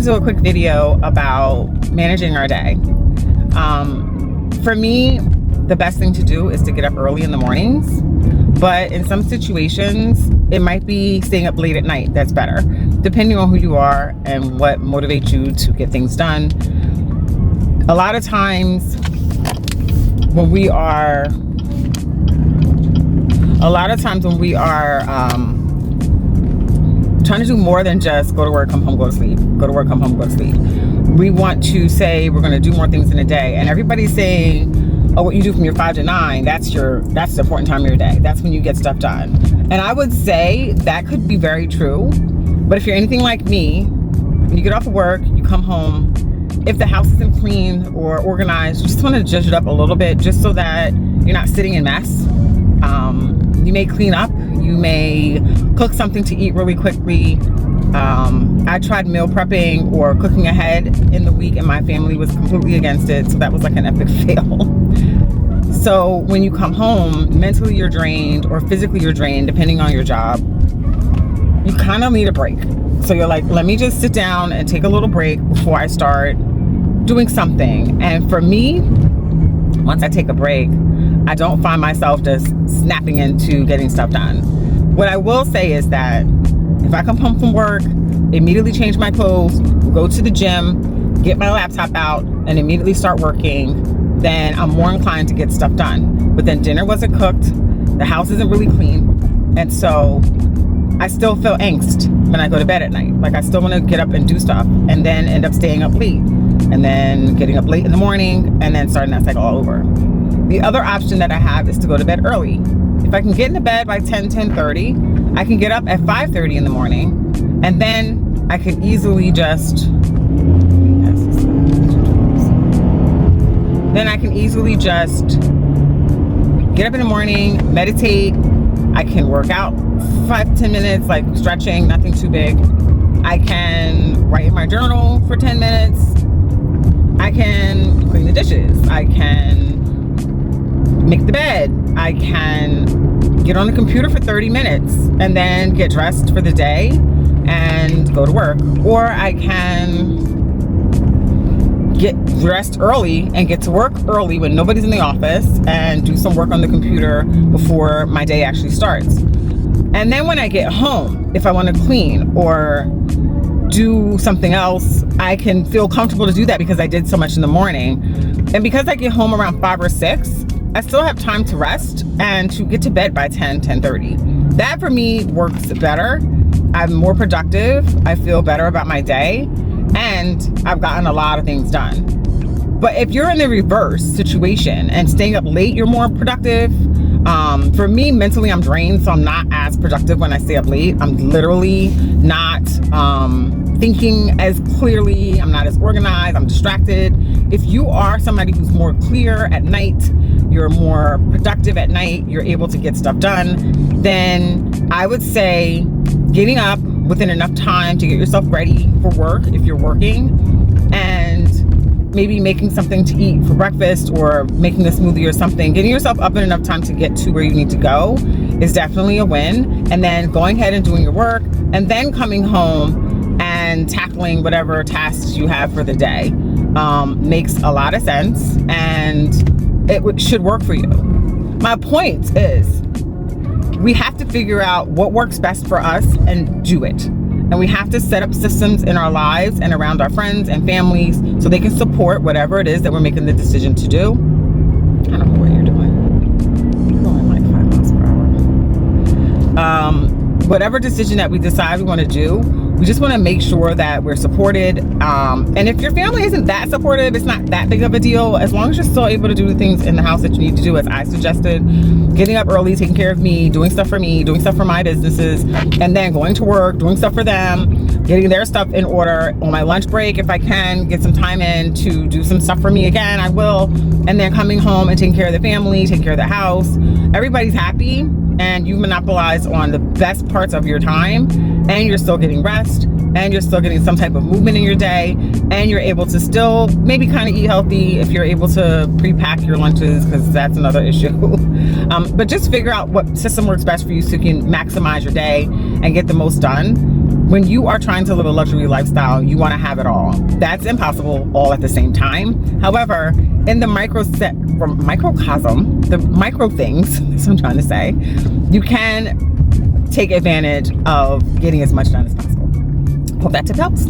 to do a quick video about managing our day. For me, the best thing to do is to get up early in the mornings, but in some situations, it might be staying up late at night that's better, depending on who you are and what motivates you to get things done. A lot of times when we are trying to do more than just go to work, come home, go to sleep, go to work, come home, go to sleep. We want to say we're going to do more things in a day, and everybody's saying, oh, what you do from your 5 to 9, that's the important time of your day. That's when you get stuff done. And I would say that could be very true. But if you're anything like me, when you get off of work, you come home, if the house isn't clean or organized, you just want to zhuzh it up a little bit just so that you're not sitting in mess. You may clean up, you may cook something to eat really quickly. I tried meal prepping or cooking ahead in the week, and my family was completely against it, so that was like an epic fail. So when you come home, mentally you're drained or physically you're drained, depending on your job, you kind of need a break. So you're like, let me just sit down and take a little break before I start doing something. And for me, once I take a break, I don't find myself just snapping into getting stuff done. What I will say is that if I come home from work, immediately change my clothes, go to the gym, get my laptop out, and immediately start working, then I'm more inclined to get stuff done. But then dinner wasn't cooked, the house isn't really clean, and so I still feel angst when I go to bed at night. Like I still want to get up and do stuff, and then end up staying up late, and then getting up late in the morning, and then starting that cycle all over. The other option that I have is to go to bed early. If I can get into bed by 10:30, I can get up at 5:30 in the morning, and then I can easily just get up in the morning, meditate. I can work out 5 to 10 minutes, like stretching, nothing too big. I can write in my journal for 10 minutes. I can clean the dishes. I can make the bed. I can get on the computer for 30 minutes and then get dressed for the day and go to work. Or I can get dressed early and get to work early when nobody's in the office and do some work on the computer before my day actually starts. And then when I get home, if I want to clean or do something else, I can feel comfortable to do that because I did so much in the morning. And because I get home around 5 or 6, I still have time to rest and to get to bed by 10:30. That for me works better. I'm more productive. I feel better about my day, and I've gotten a lot of things done. But if you're in the reverse situation and staying up late, you're more productive. For me, mentally, I'm drained, so I'm not as productive when I stay up late. I'm literally not thinking as clearly. I'm not as organized. I'm distracted. If you are somebody who's more clear at night, you're more productive at night, you're able to get stuff done, then I would say getting up within enough time to get yourself ready for work if you're working, and maybe making something to eat for breakfast or making a smoothie or something, getting yourself up in enough time to get to where you need to go is definitely a win. And then going ahead and doing your work, and then coming home and tackling whatever tasks you have for the day makes a lot of sense, and it should work for you. My point is, we have to figure out what works best for us and do it. And we have to set up systems in our lives and around our friends and families so they can support whatever it is that we're making the decision to do. I don't know what you're doing. You're going like 5 miles per hour. Whatever decision that we decide we want to do, we just want to make sure that we're supported. And if your family isn't that supportive, it's not that big of a deal. As long as you're still able to do the things in the house that you need to do, as I suggested, getting up early, taking care of me, doing stuff for me, doing stuff for my businesses, and then going to work, doing stuff for them, getting their stuff in order. On my lunch break, if I can get some time in to do some stuff for me again, I will. And then coming home and taking care of the family, taking care of the house. Everybody's happy, and you've monopolized on the best parts of your time, and you're still getting rest, and you're still getting some type of movement in your day, and you're able to still maybe kind of eat healthy if you're able to pre-pack your lunches, because that's another issue. But just figure out what system works best for you so you can maximize your day and get the most done. When you are trying to live a luxury lifestyle, you want to have it all. That's impossible all at the same time. However, in the microcosm, the micro things, that's what I'm trying to say, you can take advantage of getting as much done as possible. Hope that tip helps.